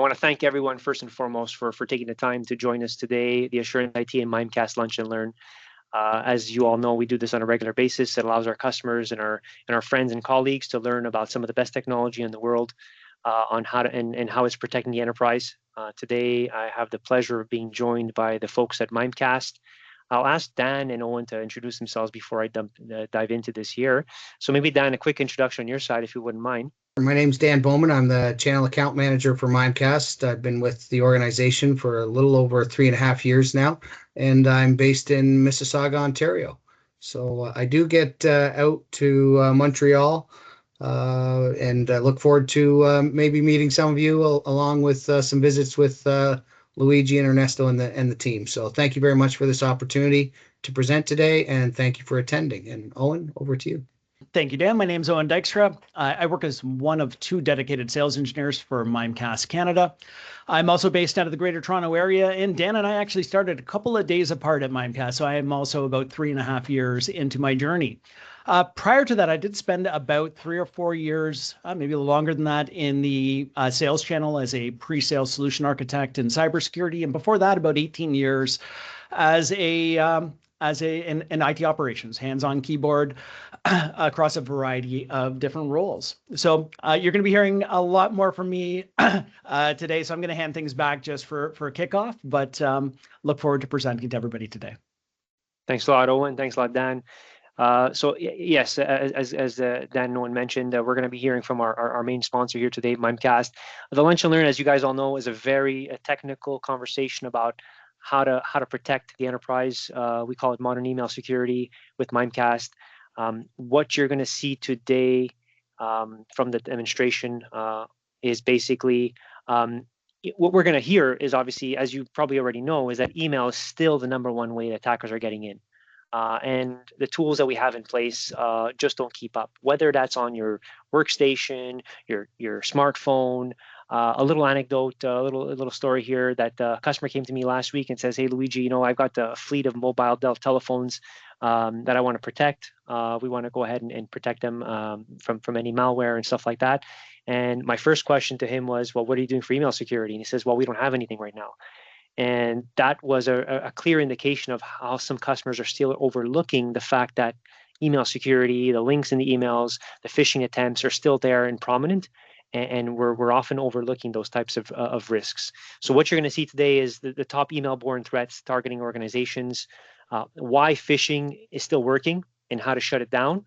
want to thank everyone first and foremost for taking the time to join us today, the Assurance IT and Mimecast Lunch and Learn. As you all know, we do this on a regular basis. It allows our customers and our friends and colleagues to learn about some of the best technology in the world on how to and how it's protecting the enterprise. Today, I have the pleasure of being joined by the folks at Mimecast. I'll ask Dan and Owen to introduce themselves before I dive into this here. So maybe Dan, a quick introduction on your side, if you wouldn't mind. My name's Dan Bowman. I'm the channel account manager for Mimecast. I've been with the organization for a little over 3.5 years now, and I'm based in Mississauga, Ontario. So I do get out to Montreal, and I look forward to maybe meeting some of you along with some visits with Luigi and Ernesto and the team. So thank you very much for this opportunity to present today, and thank you for attending. And Owen, over to you. Thank you, Dan. My name's Owen Dykstra. I work as one of 2 dedicated sales engineers for Mimecast Canada. I'm also based out of the Greater Toronto area, and Dan and I actually started a couple of days apart at Mimecast, so I am also about 3.5 years into my journey. Prior to that, I did spend about 3 or 4 years, maybe a little longer than that, in the sales channel as a pre-sales solution architect in cybersecurity, and before that, about 18 years as an IT operations, hands-on keyboard across a variety of different roles. So you're going to be hearing a lot more from me today. So I'm going to hand things back just for a kickoff, but look forward to presenting to everybody today. Thanks a lot, Owen. Thanks a lot, Dan. So yes, as Dan and Owen mentioned, we're going to be hearing from our main sponsor here today, Mimecast. The Lunch and Learn, as you guys all know, is a very technical conversation about how to protect the enterprise. We call it modern email security with Mimecast. What you're going to see today from the demonstration is basically what we're going to hear is, obviously, as you probably already know, is that email is still the #1 way that attackers are getting in. And the tools that we have in place just don't keep up, whether that's on your workstation, your smartphone. A little anecdote, a little story here, that a customer came to me last week and says, "Hey, Luigi, I've got a fleet of mobile telephones that I want to protect. We want to go ahead and protect them from any malware and stuff like that." And my first question to him was, "Well, what are you doing for email security?" And he says, "Well, we don't have anything right now." And that was a clear indication of how some customers are still overlooking the fact that email security, the links in the emails, the phishing attempts are still there and prominent. And we're often overlooking those types of risks. So what you're going to see today is the top email-borne threats targeting organizations, why phishing is still working and how to shut it down,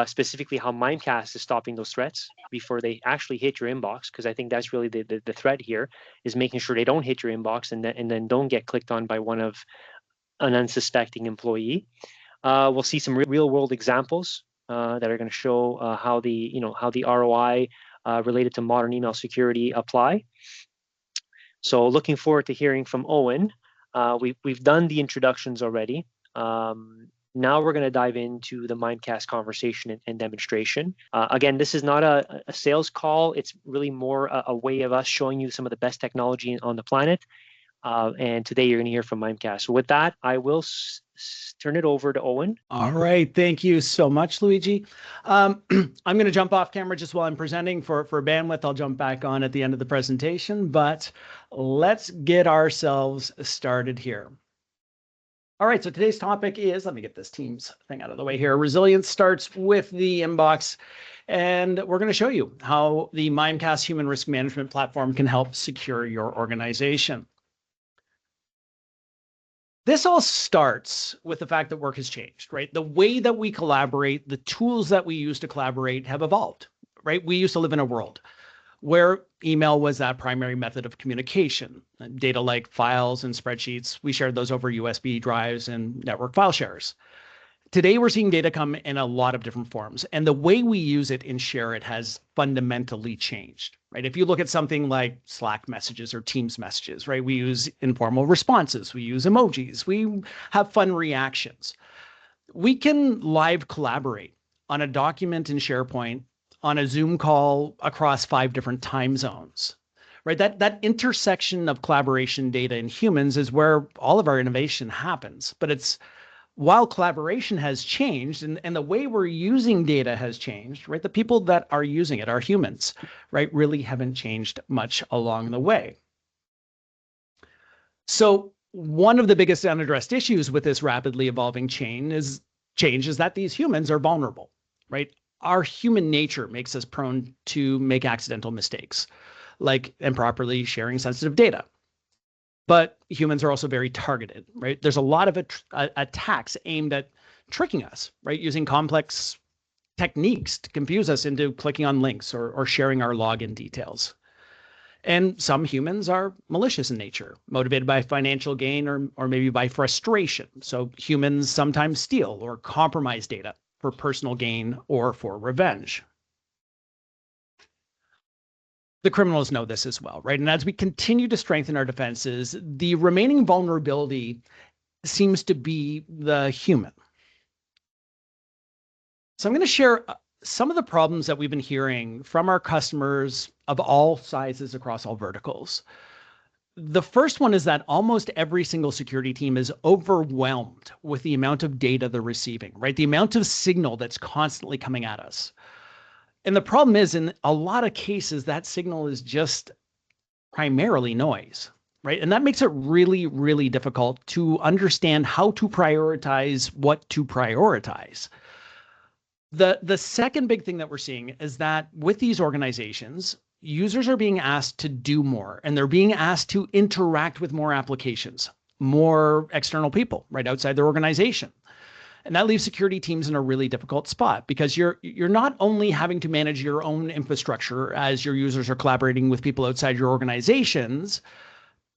specifically how Mimecast is stopping those threats before they actually hit your inbox, because I think that's really the threat here, is making sure they don't hit your inbox and then don't get clicked on by an unsuspecting employee. We'll see some real-world examples that are going to show how the ROI related to modern email security apply. So looking forward to hearing from Owen. We've done the introductions already. Now we're going to dive into the Mimecast conversation and demonstration. Again, this is not a sales call. It's really more a way of us showing you some of the best technology on the planet. And today you're going to hear from Mimecast. So with that, I will turn it over to Owen. All right. Thank you so much, Luigi. I'm going to jump off camera just while I'm presenting for bandwidth. I'll jump back on at the end of the presentation, but let's get ourselves started here. All right. So today's topic is, let me get this Teams thing out of the way here. Resilience starts with the inbox. And we're going to show you how the Mimecast Human Risk Management platform can help secure your organization. This all starts with the fact that work has changed, right? The way that we collaborate, the tools that we use to collaborate have evolved, right? We used to live in a world where email was that primary method of communication. Data like files and spreadsheets, we shared those over USB drives and network file shares. Today, we're seeing data come in a lot of different forms, and the way we use it and share it has fundamentally changed, right? If you look at something like Slack messages or Teams messages, right? We use informal responses, we use emojis, we have fun reactions. We can live collaborate on a document in SharePoint, on a Zoom call across 5 different time zones, right? That intersection of collaboration, data, and humans is where all of our innovation happens, but it's while collaboration has changed and the way we're using data has changed, right? The people that are using it, our humans, right, really haven't changed much along the way. So one of the biggest unaddressed issues with this rapidly evolving change is that these humans are vulnerable, right? Our human nature makes us prone to make accidental mistakes, like improperly sharing sensitive data. But humans are also very targeted, right? There's a lot of attacks aimed at tricking us, right? Using complex techniques to confuse us into clicking on links or sharing our login details. And some humans are malicious in nature, motivated by financial gain or maybe by frustration. So humans sometimes steal or compromise data for personal gain or for revenge. The criminals know this as well, right? And as we continue to strengthen our defenses, the remaining vulnerability seems to be the human. So I'm going to share some of the problems that we've been hearing from our customers of all sizes across all verticals. The first one is that almost every single security team is overwhelmed with the amount of data they're receiving, right? The amount of signal that's constantly coming at us. And the problem is, in a lot of cases, that signal is just primarily noise, right? And that makes it really, really difficult to understand how to prioritize what to prioritize. The second big thing that we're seeing is that with these organizations, users are being asked to do more, and they're being asked to interact with more applications, more external people right outside their organization. And that leaves security teams in a really difficult spot because you're not only having to manage your own infrastructure as your users are collaborating with people outside your organizations,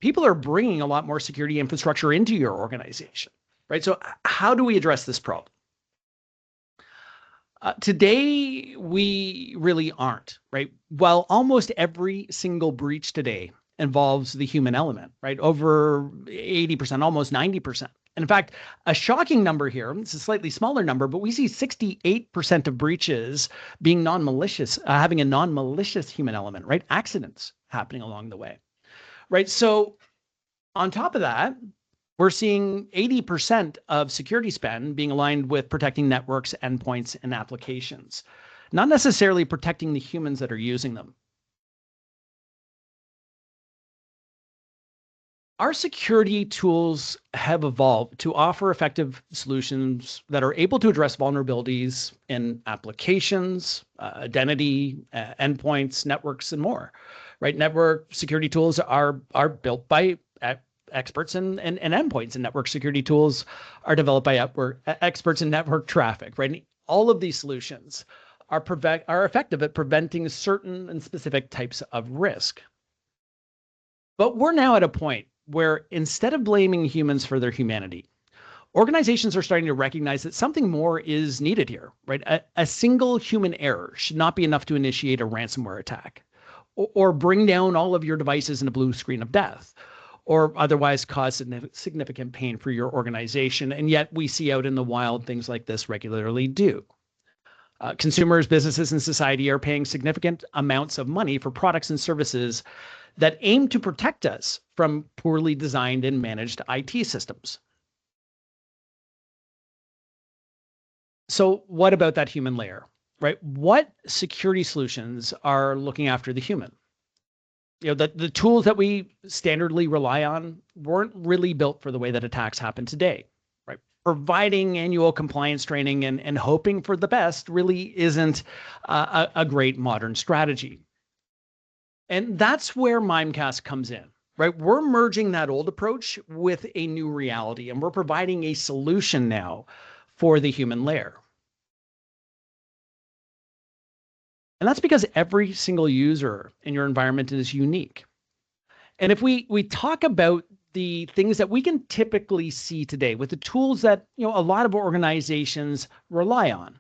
people are bringing a lot more security infrastructure into your organization, right? So how do we address this problem? Today, we really aren't, right? While almost every single breach today involves the human element, right? Over 80%, almost 90%. And in fact, a shocking number here, it's a slightly smaller number, but we see 68% of breaches being non-malicious, having a non-malicious human element, right? Accidents happening along the way, right? So on top of that, we're seeing 80% of security spend being aligned with protecting networks, endpoints, and applications, not necessarily protecting the humans that are using them. Our security tools have evolved to offer effective solutions that are able to address vulnerabilities in applications, identity, endpoints, networks, and more. Right? Network security tools are built by experts in endpoints, and network security tools are developed by experts in network traffic. Right? And all of these solutions are effective at preventing certain and specific types of risk. But we're now at a point where instead of blaming humans for their humanity, organizations are starting to recognize that something more is needed here, right? A single human error should not be enough to initiate a ransomware attack or bring down all of your devices in a blue screen of death or otherwise cause significant pain for your organization. And yet we see out in the wild things like this regularly do. Consumers, businesses, and society are paying significant amounts of money for products and services that aim to protect us from poorly designed and managed IT systems. So what about that human layer, right? What security solutions are looking after the human? You know, the tools that we standardly rely on weren't really built for the way that attacks happen today, right? Providing annual compliance training and hoping for the best really isn't a great modern strategy. And that's where Mimecast comes in, right? We're merging that old approach with a new reality, and we're providing a solution now for the human layer. And that's because every single user in your environment is unique. And if we talk about the things that we can typically see today with the tools that, you know, a lot of organizations rely on,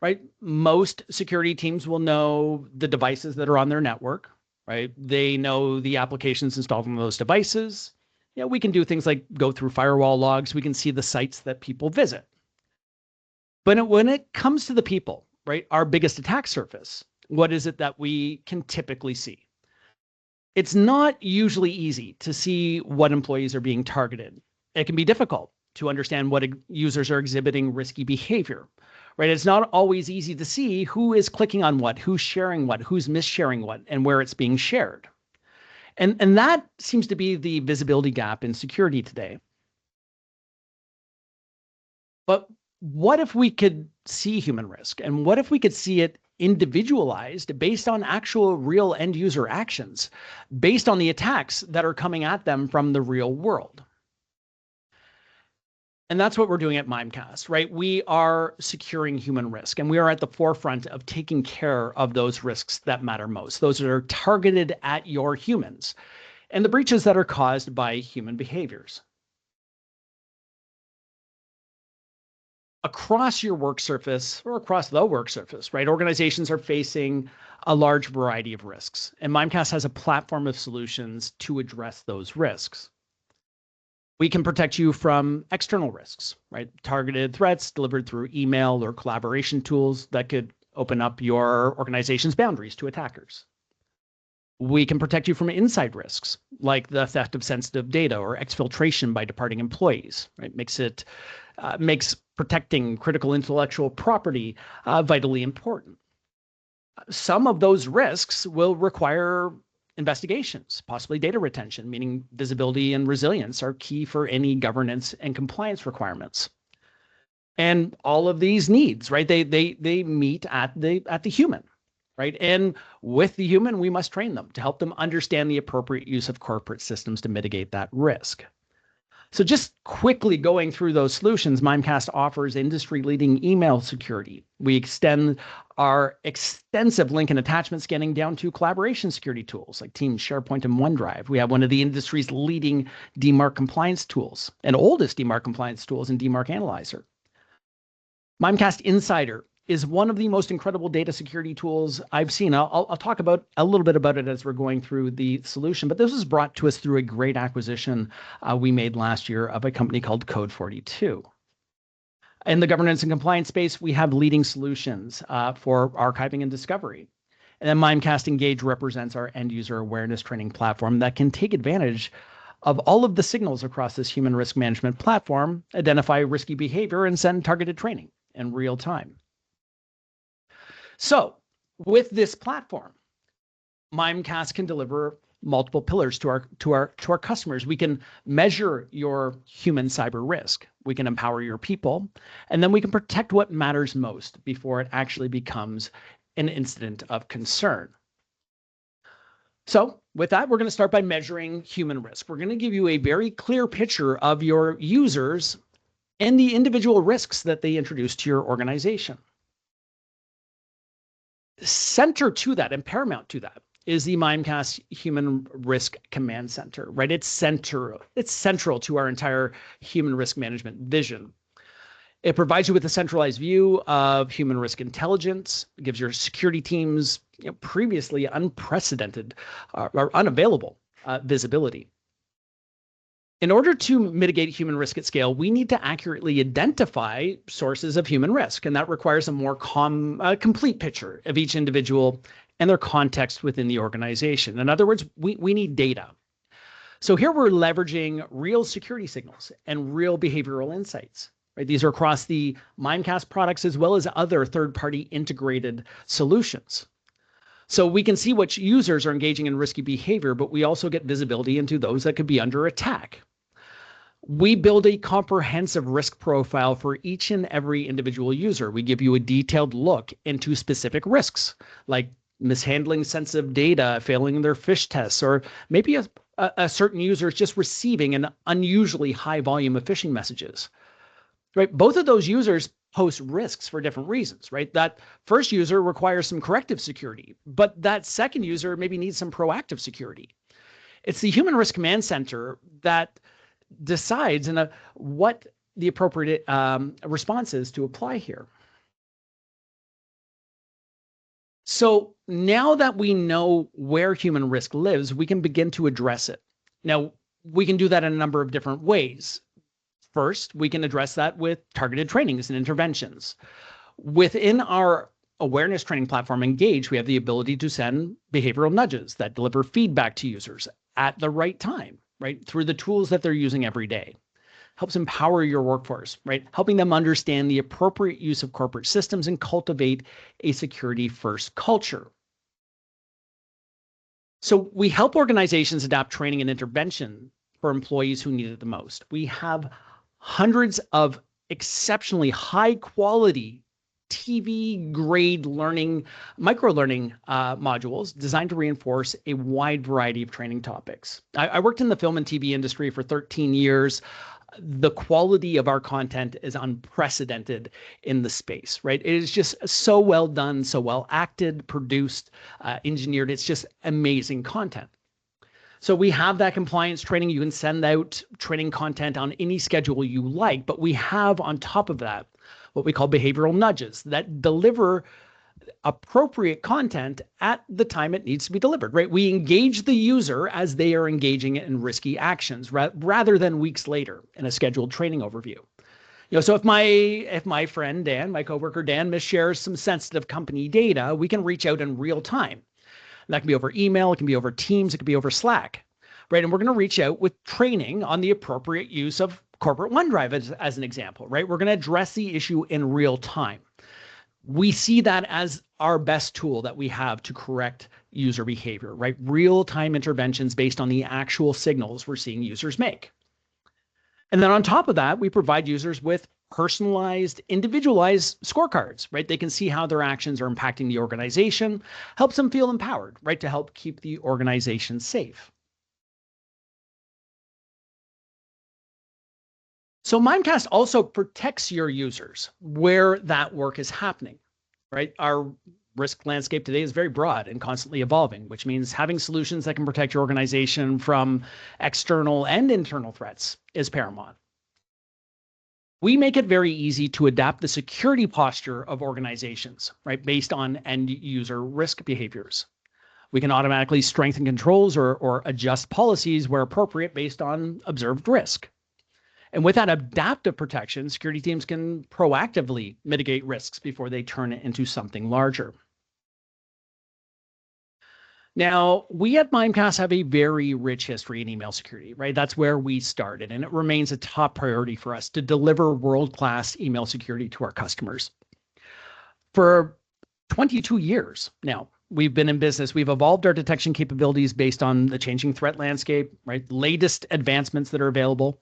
right? Most security teams will know the devices that are on their network, right? They know the applications installed on those devices. You know, we can do things like go through firewall logs. We can see the sites that people visit. But when it comes to the people, right, our biggest attack surface, what is it that we can typically see? It's not usually easy to see what employees are being targeted. It can be difficult to understand what users are exhibiting risky behavior, right? It's not always easy to see who is clicking on what, who's sharing what, who's missharing what, and where it's being shared. And that seems to be the visibility gap in security today. But what if we could see human risk? And what if we could see it individualized based on actual real end user actions, based on the attacks that are coming at them from the real world? And that's what we're doing at Mimecast, right? We are securing human risk, and we are at the forefront of taking care of those risks that matter most, those that are targeted at your humans, and the breaches that are caused by human behaviors. Across your work surface or across the work surface, right? Organizations are facing a large variety of risks, and Mimecast has a platform of solutions to address those risks. We can protect you from external risks, right? Targeted threats delivered through email or collaboration tools that could open up your organization's boundaries to attackers. We can protect you from inside risks, like the theft of sensitive data or exfiltration by departing employees, right? Makes protecting critical intellectual property vitally important. Some of those risks will require investigations, possibly data retention, meaning visibility and resilience are key for any governance and compliance requirements. And all of these needs, right? They meet at the human, right? And with the human, we must train them to help them understand the appropriate use of corporate systems to mitigate that risk. So just quickly going through those solutions, Mimecast offers industry-leading email security. We extend our extensive link and attachment scanning down to collaboration security tools like Teams, SharePoint, and OneDrive. We have one of the industry's leading DMARC compliance tools and oldest DMARC compliance tools in DMARC Analyzer. Mimecast Insider is one of the most incredible data security tools I've seen. I'll talk about a little bit about it as we're going through the solution, but this was brought to us through a great acquisition we made last year of a company called Code 42. In the governance and compliance space, we have leading solutions for archiving and discovery. And then Mimecast Engage represents our end user awareness training platform that can take advantage of all of the signals across this human risk management platform, identify risky behavior, and send targeted training in real time. So with this platform, Mimecast can deliver multiple pillars to our customers. We can measure your human cyber risk. We can empower your people, and then we can protect what matters most before it actually becomes an incident of concern. So with that, we're going to start by measuring human risk. We're going to give you a very clear picture of your users and the individual risks that they introduce to your organization. Center to that and paramount to that is the Mimecast Human Risk Command Center, right? It's central to our entire human risk management vision. It provides you with a centralized view of human risk intelligence. It gives your security teams previously unprecedented or unavailable visibility. In order to mitigate human risk at scale, we need to accurately identify sources of human risk, and that requires a more complete picture of each individual and their context within the organization. In other words, we need data. So here we're leveraging real security signals and real behavioral insights. Right? These are across the Mimecast products as well as other third-party integrated solutions. So we can see which users are engaging in risky behavior, but we also get visibility into those that could be under attack. We build a comprehensive risk profile for each and every individual user. We give you a detailed look into specific risks, like mishandling sensitive data, failing their phish tests, or maybe a certain user is just receiving an unusually high volume of phishing messages. Right? Both of those users pose risks for different reasons, right? That first user requires some corrective security, but that second user maybe needs some proactive security. It's the Human Risk Command Center that decides what the appropriate response is to apply here. So now that we know where human risk lives, we can begin to address it. Now, we can do that in a number of different ways. First, we can address that with targeted trainings and interventions. Within our awareness training platform, Engage, we have the ability to send behavioral nudges that deliver feedback to users at the right time, right, through the tools that they're using every day. helps empower your workforce, right? Helping them understand the appropriate use of corporate systems and cultivate a security-first culture. So we help organizations adapt training and intervention for employees who need it the most. We have hundreds of exceptionally high quality TV grade learning, micro learning modules designed to reinforce a wide variety of training topics. I worked in the film and TV industry for 13 years. The quality of our content is unprecedented in the space, right? It is just so well done, so well acted, produced, engineered. It's just amazing content. So we have that compliance training. You can send out training content on any schedule you like, but we have on top of that what we call behavioral nudges that deliver appropriate content at the time it needs to be delivered, right? We engage the user as they are engaging in risky actions rather than weeks later in a scheduled training overview. So if my friend Dan, my coworker Dan, misshares some sensitive company data, we can reach out in real time. That can be over email, it can be over Teams, it can be over Slack, right? And we're going to reach out with training on the appropriate use of corporate OneDrive as an example, right? We're going to address the issue in real time. We see that as our best tool that we have to correct user behavior, right? Real-time interventions based on the actual signals we're seeing users make. And then on top of that, we provide users with personalized, individualized scorecards, right? They can see how their actions are impacting the organization, helps them feel empowered, right? To help keep the organization safe. So Mimecast also protects your users where that work is happening, right? Our risk landscape today is very broad and constantly evolving, which means having solutions that can protect your organization from external and internal threats is paramount. We make it very easy to adapt the security posture of organizations, right, based on end user risk behaviors. We can automatically strengthen controls or adjust policies where appropriate based on observed risk. And with that adaptive protection, security teams can proactively mitigate risks before they turn it into something larger. Now, we at Mimecast have a very rich history in email security, right? That's where we started, and it remains a top priority for us to deliver world-class email security to our customers. For 22 years now, we've been in business. We've evolved our detection capabilities based on the changing threat landscape, right? Latest advancements that are available.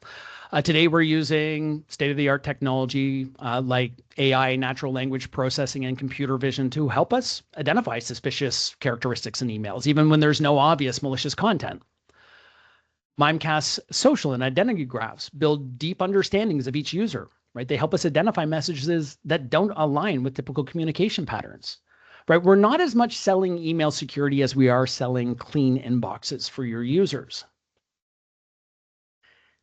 Today, we're using state-of-the-art technology like AI, natural language processing, and computer vision to help us identify suspicious characteristics in emails, even when there's no obvious malicious content. Mimecast's social and identity graphs build deep understandings of each user, right? They help us identify messages that don't align with typical communication patterns, right? We're not as much selling email security as we are selling clean inboxes for your users.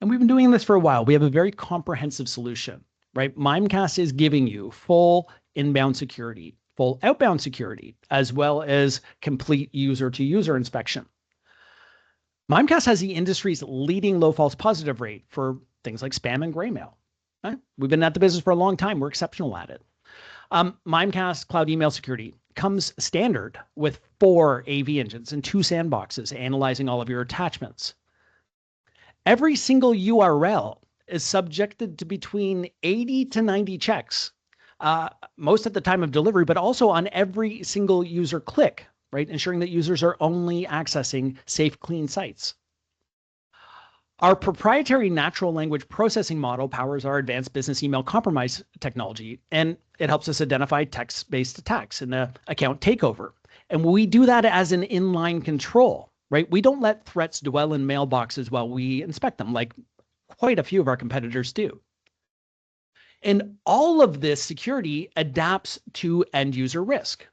And we've been doing this for a while. We have a very comprehensive solution, right? Mimecast is giving you full inbound security, full outbound security, as well as complete user-to-user inspection. Mimecast has the industry's leading low false positive rate for things like spam and gray mail. Right? We've been at the business for a long time. We're exceptional at it. Mimecast Cloud Email Security comes standard with 4 AV engines and 2 sandboxes analyzing all of your attachments. Every single URL is subjected to between 80 to 90 checks, most at the time of delivery, but also on every single user click, right? Ensuring that users are only accessing safe, clean sites. Our proprietary natural language processing model powers our advanced business email compromise technology, and it helps us identify text-based attacks in the account takeover. And we do that as an inline control. Right? We don't let threats dwell in mailboxes while we inspect them, like quite a few of our competitors do. And all of this security adapts to end user risk,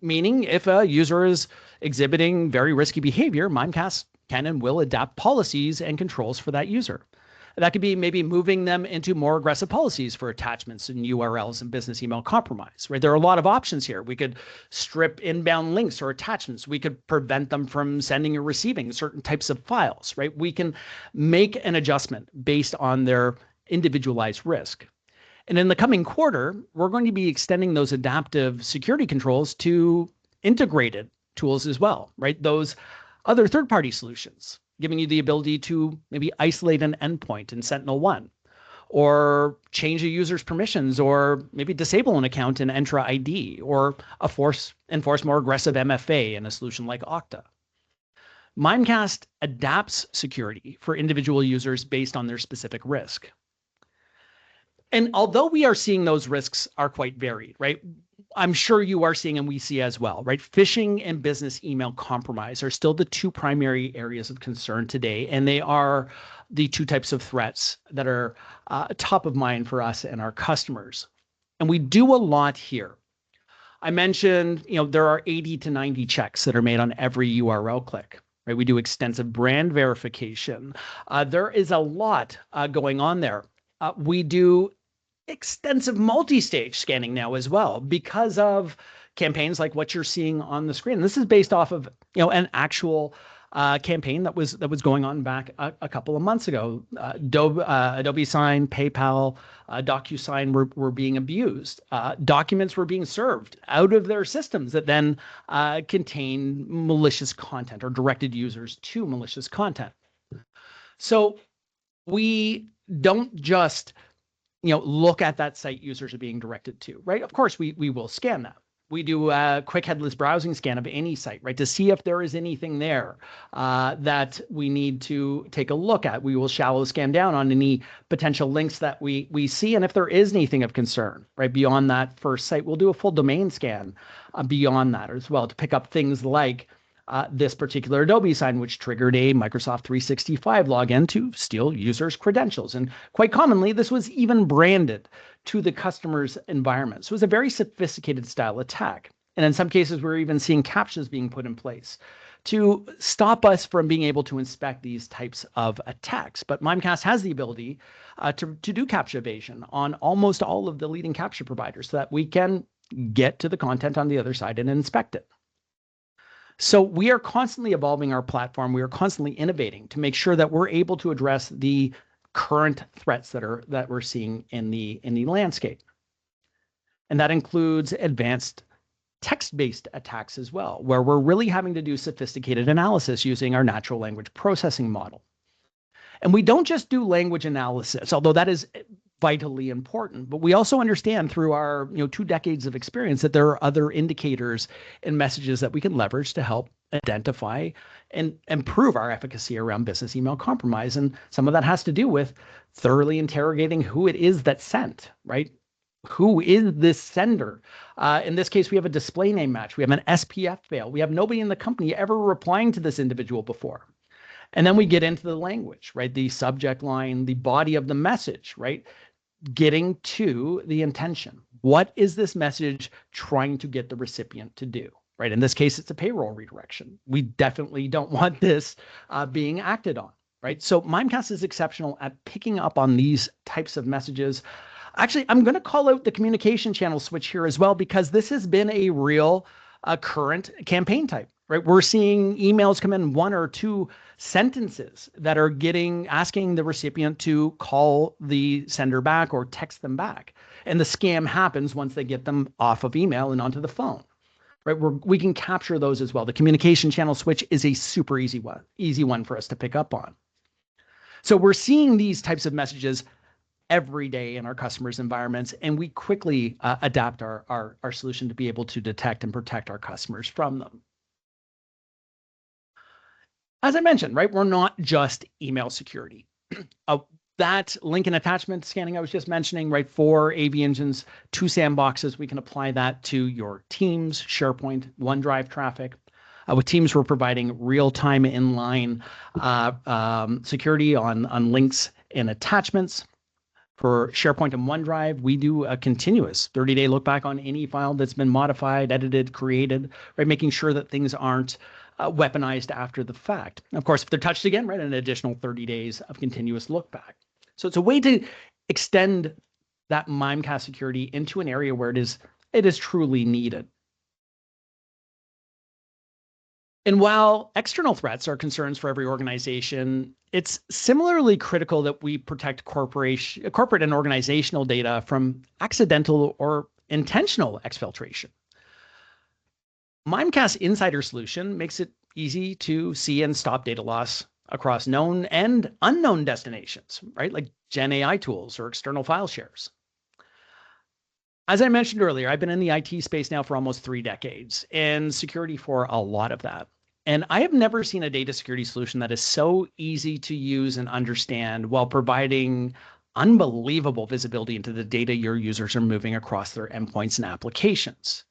meaning if a user is exhibiting very risky behavior, Mimecast can and will adapt policies and controls for that user. That could be maybe moving them into more aggressive policies for attachments and URLs and business email compromise, right? There are a lot of options here. We could strip inbound links or attachments. We could prevent them from sending or receiving certain types of files, right? We can make an adjustment based on their individualized risk. And in the coming quarter, we're going to be extending those adaptive security controls to integrated tools as well, right? Those other third-party solutions, giving you the ability to maybe isolate an endpoint in Sentinel-1, or change a user's permissions, or maybe disable an account in Entra ID, or enforce more aggressive MFA in a solution like Okta. Mimecast adapts security for individual users based on their specific risk. And although we are seeing those risks are quite varied, right? I'm sure you are seeing, and we see as well, right? Phishing and business email compromise are still the two primary areas of concern today. And they are the two types of threats that are top of mind for us and our customers. And we do a lot here. I mentioned, there are 80 to 90 checks that are made on every URL click. Right? We do extensive brand verification. There is a lot going on there. We do extensive multi-stage scanning now as well because of campaigns like what you're seeing on the screen. This is based off of an actual campaign that was going on back a couple of months ago. Adobe Sign, PayPal, DocuSign were being abused. Documents were being served out of their systems that then contain malicious content or directed users to malicious content. So we don't just look at that site users are being directed to, right? Of course, we will scan that. We do a quick headless browsing scan of any site, right, to see if there is anything there that we need to take a look at. We will shallow scan down on any potential links that we see, and if there is anything of concern, right, beyond that first site, we'll do a full domain scan beyond that as well to pick up things like this particular Adobe sign, which triggered a Microsoft 365 login to steal users' credentials. And quite commonly, this was even branded to the customer's environment. So it was a very sophisticated style attack. And in some cases, we're even seeing captchas being put in place to stop us from being able to inspect these types of attacks. But Mimecast has the ability to do captcha evasion on almost all of the leading captcha providers so that we can get to the content on the other side and inspect it. So we are constantly evolving our platform. We are constantly innovating to make sure that we're able to address the current threats that we're seeing in the landscape. And that includes advanced text-based attacks as well, where we're really having to do sophisticated analysis using our natural language processing model. And we don't just do language analysis, although that is vitally important, but we also understand through our 2 decades of experience that there are other indicators and messages that we can leverage to help identify and improve our efficacy around business email compromise. And some of that has to do with thoroughly interrogating who it is that sent, right? Who is this sender? In this case, we have a display name match. We have an SPF fail. We have nobody in the company ever replying to this individual before. And then we get into the language, right? The subject line, the body of the message, right? Getting to the intention. What is this message trying to get the recipient to do, right? In this case, it's a payroll redirection. We definitely don't want this being acted on, right? So Mimecast is exceptional at picking up on these types of messages. Actually, I'm going to call out the communication channel switch here as well, because this has been a real current campaign type, right? We're seeing emails come in 1 or 2 sentences that are asking the recipient to call the sender back or text them back. And the scam happens once they get them off of email and onto the phone, right? We can capture those as well. The communication channel switch is a super easy one for us to pick up on. So we're seeing these types of messages every day in our customers' environments, and we quickly adapt our solution to be able to detect and protect our customers from them. As I mentioned, right, we're not just email security. That link and attachment scanning I was just mentioning, right, for AV Engine's 2 sandboxes, we can apply that to your Teams, SharePoint, OneDrive traffic. With Teams, we're providing real-time inline security on links and attachments. For SharePoint and OneDrive, we do a continuous 30-day look back on any file that's been modified, edited, created, right, making sure that things aren't weaponized after the fact. And of course, if they're touched again, right, an additional 30 days of continuous look back. So it's a way to extend that Mimecast security into an area where it is truly needed. And while external threats are concerns for every organization, it's similarly critical that we protect corporate and organizational data from accidental or intentional exfiltration. Mimecast Insider solution makes it easy to see and stop data loss across known and unknown destinations, right? Like Gen AI tools or external file shares. As I mentioned earlier, I've been in the IT space now for almost 3 decades and security for a lot of that. And I have never seen a data security solution that is so easy to use and understand while providing unbelievable visibility into the data your users are moving across their endpoints and applications.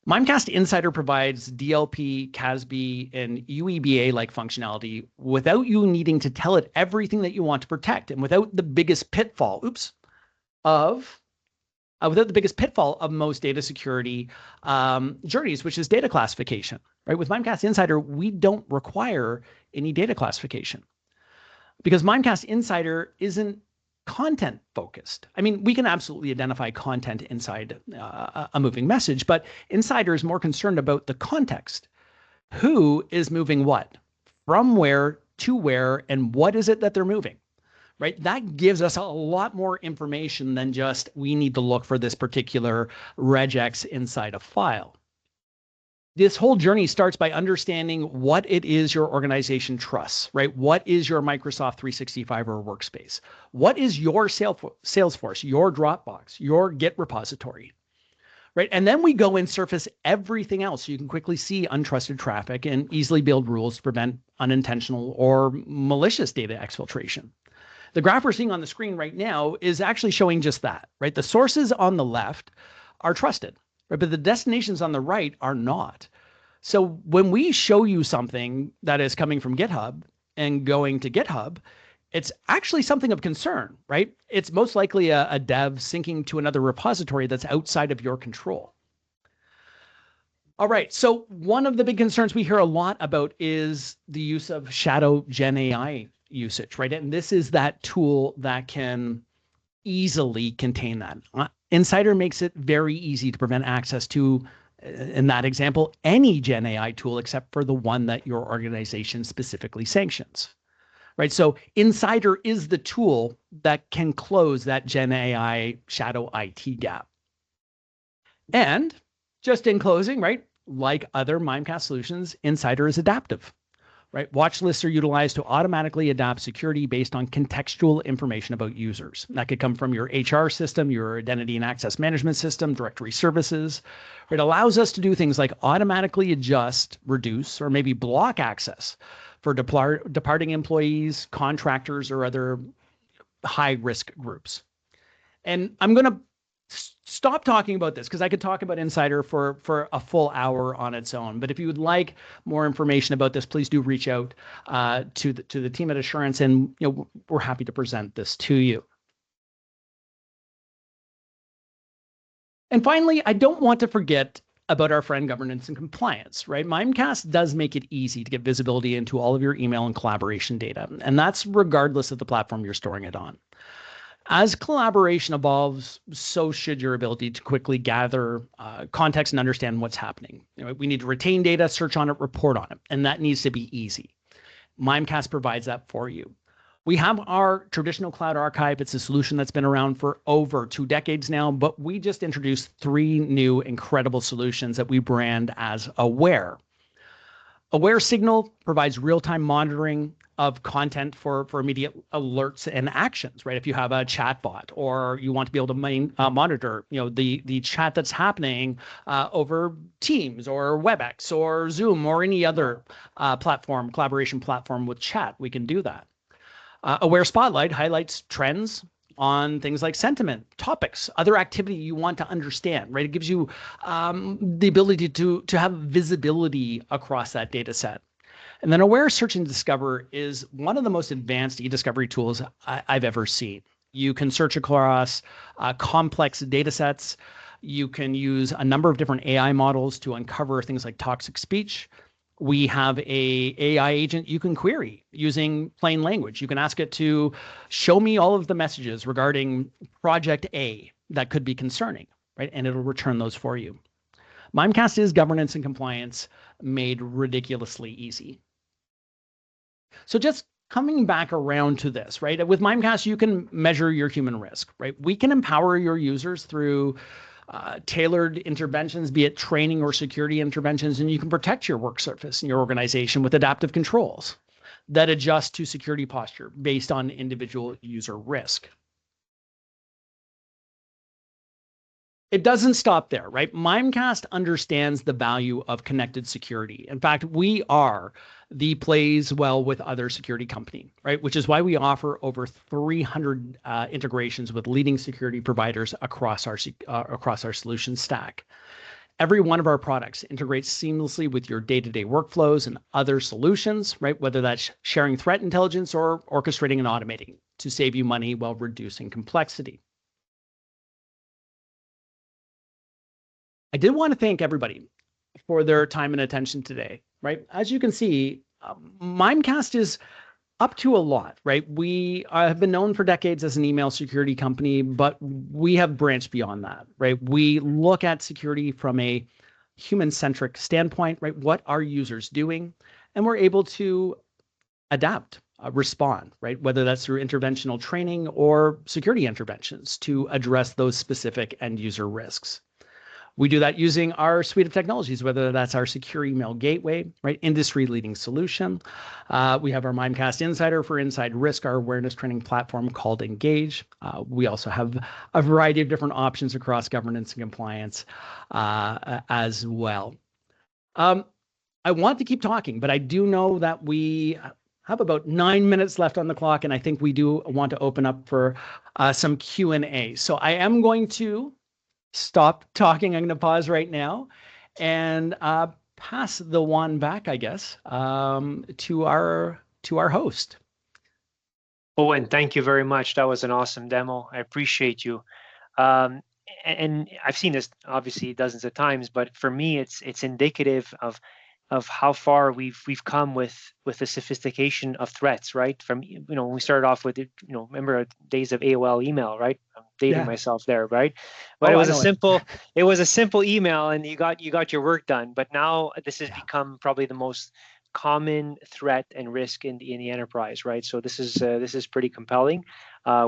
Mimecast Insider provides DLP, CASB, and UEBA-like functionality without you needing to tell it everything that you want to protect and without the biggest pitfall, without the biggest pitfall of most data security journeys, which is data classification, right? With Mimecast Insider, we don't require any data classification because Mimecast Insider isn't content focused. I mean, we can absolutely identify content inside a moving message, but Insider is more concerned about the context. Who is moving what, from where to where, and what is it that they're moving? Right? That gives us a lot more information than just we need to look for this particular regex inside a file. This whole journey starts by understanding what it is your organization trusts, right? What is your Microsoft 365 or workspace? What is your Salesforce, your Dropbox, your Git repository, right? And then we go and surface everything else so you can quickly see untrusted traffic and easily build rules to prevent unintentional or malicious data exfiltration. The graph we're seeing on the screen right now is actually showing just that, right? The sources on the left are trusted, right? But the destinations on the right are not. So when we show you something that is coming from GitHub and going to GitHub, it's actually something of concern, right? It's most likely a dev syncing to another repository that's outside of your control. All right, so one of the big concerns we hear a lot about is the use of shadow Gen AI usage, right? And this is that tool that can easily contain that. Insider makes it very easy to prevent access to, in that example, any Gen AI tool except for the one that your organization specifically sanctions, right? So Insider is the tool that can close that Gen AI shadow IT gap. And just in closing, right? Like other Mimecast solutions, Insider is adaptive. Right? Watch lists are utilized to automatically adapt security based on contextual information about users. That could come from your HR system, your identity and access management system, directory services. It allows us to do things like automatically adjust, reduce, or maybe block access for departing employees, contractors, or other high-risk groups. And I'm going to stop talking about this because I could talk about Insider for a full hour on its own. But if you would like more information about this, please do reach out to the team at Assurance, and we're happy to present this to you. And finally, I don't want to forget about our friend governance and compliance, right? Mimecast does make it easy to get visibility into all of your email and collaboration data, and that's regardless of the platform you're storing it on. As collaboration evolves, so should your ability to quickly gather context and understand what's happening. We need to retain data, search on it, report on it, and that needs to be easy. Mimecast provides that for you. We have our traditional cloud archive. It's a solution that's been around for over 2 decades now, but we just introduced 3 new incredible solutions that we brand as Aware. Aware Signal provides real-time monitoring of content for immediate alerts and actions, right? If you have a chatbot or you want to be able to monitor, the chat that's happening over Teams or WebEx or Zoom or any other collaboration platform with chat, we can do that. Aware Spotlight highlights trends on things like sentiment, topics, other activity you want to understand, right? It gives you the ability to have visibility across that data set. And then Aware Search and Discover is one of the most advanced e-discovery tools I've ever seen. You can search across complex data sets. You can use a number of different AI models to uncover things like toxic speech. We have a AI agent you can query using plain language. You can ask it to show me all of the messages regarding project A that could be concerning, right? And it'll return those for you. Mimecast is governance and compliance made ridiculously easy. So just coming back around to this, right? With Mimecast, you can measure your human risk, right? We can empower your users through tailored interventions, be it training or security interventions, and you can protect your work surface and your organization with adaptive controls. that adjust to security posture based on individual user risk. It doesn't stop there, right? Mimecast understands the value of connected security. In fact, we are the plays well with other security company, right? Which is why we offer over 300 integrations with leading security providers across our solution stack. Every one of our products integrates seamlessly with your day-to-day workflows and other solutions, right? Whether that's sharing threat intelligence or orchestrating and automating to save you money while reducing complexity. I did want to thank everybody for their time and attention today, right? As you can see, Mimecast is up to a lot, right? We have been known for decades as an email security company, but we have branched beyond that, right? We look at security from a human-centric standpoint, right? What are users doing? And we're able to adapt, respond, right? Whether that's through interventional training or security interventions to address those specific end user risks. We do that using our suite of technologies, whether that's our secure email gateway, right? Industry-leading solution. We have our Mimecast Insider for inside risk, our awareness training platform called Engage. We also have a variety of different options across governance and compliance as well. I want to keep talking, but I do know that we have about 9 minutes left on the clock, and I think we do want to open up for some Q&A. So I am going to stop talking. I'm going to pause right now and pass the one back, I guess, to our host. Owen, thank you very much. That was an awesome demo. I appreciate you. And I've seen this obviously dozens of times, but for me, it's indicative of how far we've come with the sophistication of threats, right? From when we started off with remember days of AOL email, right? I'm dating myself there, right? But it was a simple email, and you got your work done. But now this has become probably the most common threat and risk in the enterprise, right? So this is pretty compelling.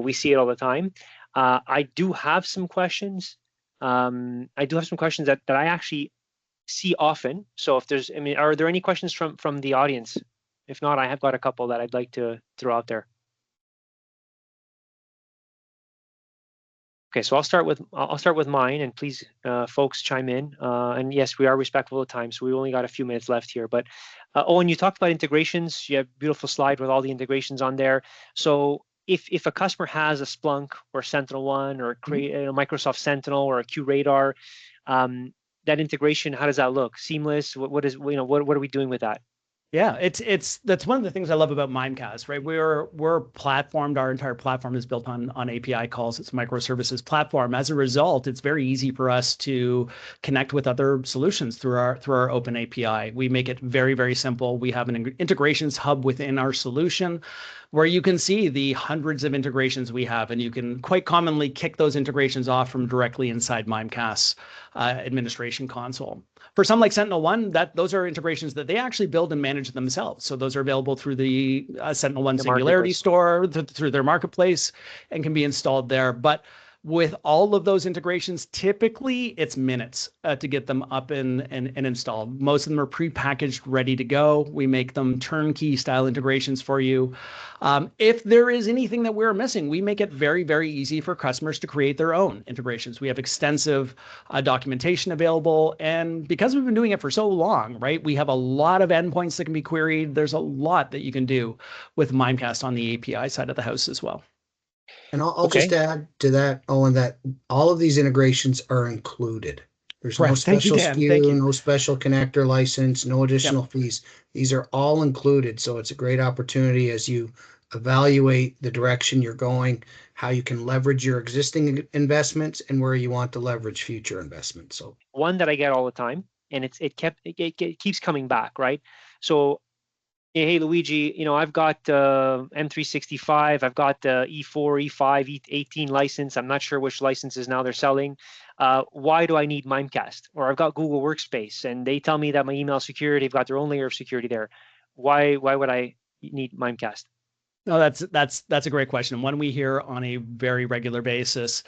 We see it all the time. I do have some questions. I do have some questions that I actually see often. So if there's, are there any questions from the audience? If not, I have got a couple that I'd like to throw out there. Okay, so I'll start with mine, and please, folks, chime in. And yes, we are respectful of time, so we only got a few minutes left here. But Owen, you talked about integrations. You have a beautiful slide with all the integrations on there. So if a customer has a Splunk or SentinelOne or a Microsoft Sentinel or a QRadar, that integration, how does that look? Seamless? What are we doing with that? Yeah, that's one of the things I love about Mimecast, right? We're platformed. Our entire platform is built on API calls. It's a microservices platform. As a result, it's very easy for us to connect with other solutions through our open API. We make it very, very simple. We have an integrations hub within our solution where you can see the hundreds of integrations we have, and you can quite commonly kick those integrations off from directly inside Mimecast's administration console. For some like SentinelOne, those are integrations that they actually build and manage themselves. So those are available through the SentinelOne Singularity store, through their marketplace, and can be installed there. But with all of those integrations, typically it's minutes to get them up and installed. Most of them are prepackaged, ready to go. We make them turnkey style integrations for you. If there is anything that we're missing, we make it very, very easy for customers to create their own integrations. We have extensive documentation available. And because we've been doing it for so long, right, we have a lot of endpoints that can be queried. There's a lot that you can do with Mimecast on the API side of the house as well. And I'll just add to that, Owen, that all of these integrations are included. There's no special SKU, no special connector license, no additional fees. These are all included. So it's a great opportunity as you evaluate the direction you're going, how you can leverage your existing investments, and where you want to leverage future investments. So one that I get all the time, and it keeps coming back, right? So hey, Luigi, I've got M365, I've got the E4, E5, E18 license. I'm not sure which licenses now they're selling. Why do I need Mimecast? Or I've got Google Workspace, and they tell me that my email security, they've got their own layer of security there. Why would I need Mimecast? No, that's a great question. One we hear on a very regular basis.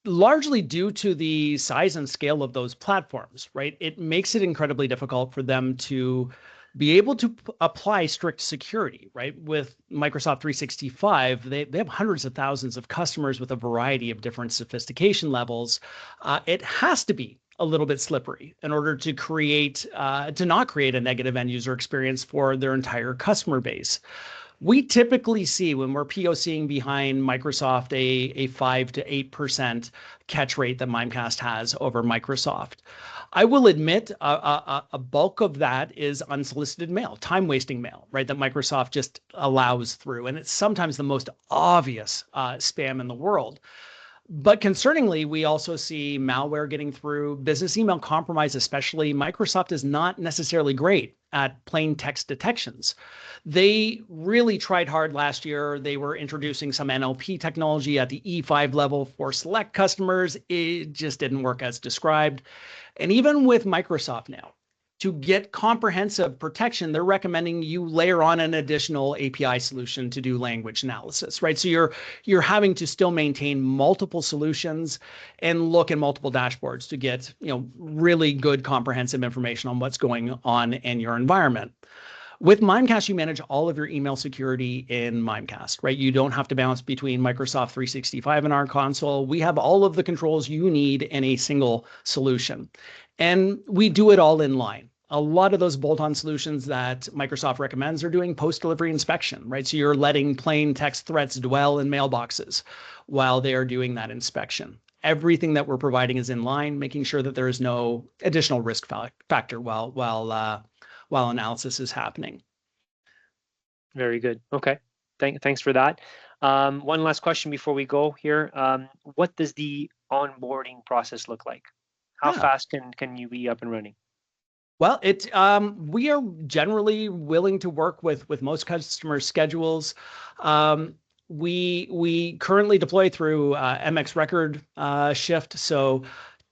Largely due to the size and scale of those platforms, right? It makes it incredibly difficult for them to be able to apply strict security, right? With Microsoft 365, they have hundreds of thousands of customers with a variety of different sophistication levels. It has to be a little bit slippery in order to not create a negative end user experience for their entire customer base. We typically see when we're POCing behind Microsoft a 5 to 8% catch rate that Mimecast has over Microsoft. I will admit a bulk of that is unsolicited mail, time-wasting mail, right, that Microsoft just allows through. And it's sometimes the most obvious spam in the world. But concerningly, we also see malware getting through, business email compromise, especially. Microsoft is not necessarily great at plain text detections. They really tried hard last year. They were introducing some NLP technology at the E5 level for select customers. It just didn't work as described. And even with Microsoft now, to get comprehensive protection, they're recommending you layer on an additional API solution to do language analysis, right? So you're having to still maintain multiple solutions and look in multiple dashboards to get, really good comprehensive information on what's going on in your environment. With Mimecast, you manage all of your email security in Mimecast, right? You don't have to bounce between Microsoft 365 and our console. We have all of the controls you need in a single solution. And we do it all in line. A lot of those bolt-on solutions that Microsoft recommends are doing post-delivery inspection, right? So you're letting plain text threats dwell in mailboxes while they are doing that inspection. Everything that we're providing is in line, making sure that there is no additional risk factor while analysis is happening. Very good. Okay. Thanks for that. One last question before we go here. What does the onboarding process look like? How fast can you be up and running? Well, we are generally willing to work with most customer schedules. We currently deploy through MX Record Shift. So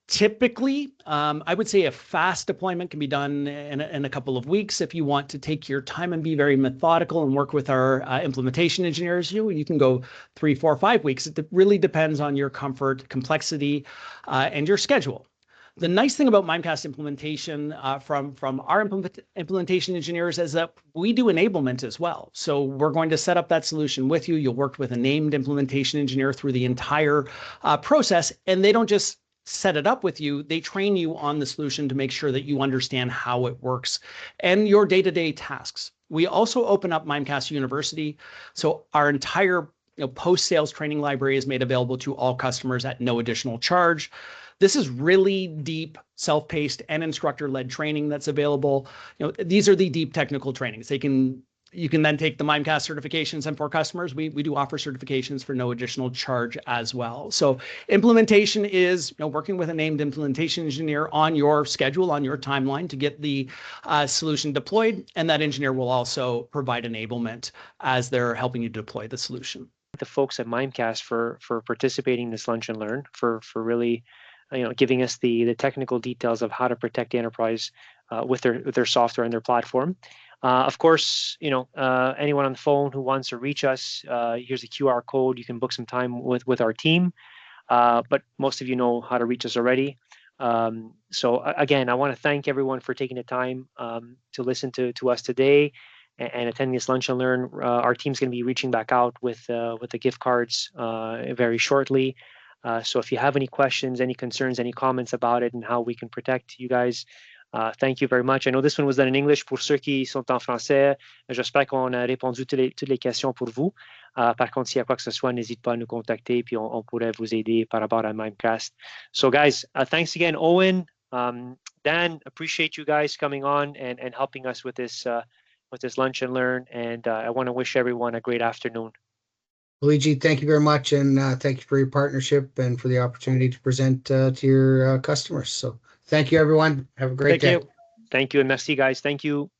typically, I would say a fast deployment can be done in a couple of weeks. If you want to take your time and be very methodical and work with our implementation engineers, you can go 3, 4, 5 weeks. It really depends on your comfort, complexity, and your schedule. The nice thing about Mimecast implementation from our implementation engineers is that we do enablement as well. So we're going to set up that solution with you. You'll work with a named implementation engineer through the entire process, and they don't just set it up with you. They train you on the solution to make sure that you understand how it works and your day-to-day tasks. We also open up Mimecast University. So our entire post-sales training library is made available to all customers at no additional charge. This is really deep, self-paced, and instructor-led training that's available. These are the deep technical trainings. You can then take the Mimecast certifications, and for customers, we do offer certifications for no additional charge as well. So implementation is working with a named implementation engineer on your schedule, on your timeline to get the solution deployed, and that engineer will also provide enablement as they're helping you deploy the solution. The folks at Mimecast for participating in this lunch and learn, for really giving us the technical details of how to protect the enterprise with their software and their platform. Of course, anyone on the phone who wants to reach us, here's a QR code. You can book some time with our team. But most of you know how to reach us already. So again, I want to thank everyone for taking the time to listen to us today and attending this lunch and learn. Our team's going to be reaching back out with the gift cards very shortly. So if you have any questions, any concerns, any comments about it and how we can protect you guys, thank you very much. I know this one was done in English. Pour ceux qui sont en français, j'espère qu'on a répondu toutes les questions pour vous. Par contre, s'il y a quoi que ce soit, n'hésite pas à nous contacter, puis on pourrait vous aider par rapport à Mimecast. So guys, thanks again, Owen, Dan, appreciate you guys coming on and helping us with this lunch and learn. And I want to wish everyone a great afternoon. Luigi, thank you very much, and thank you for your partnership and for the opportunity to present to your customers. So thank you, everyone. Have a great day. Thank you, and merci, guys. Thank you.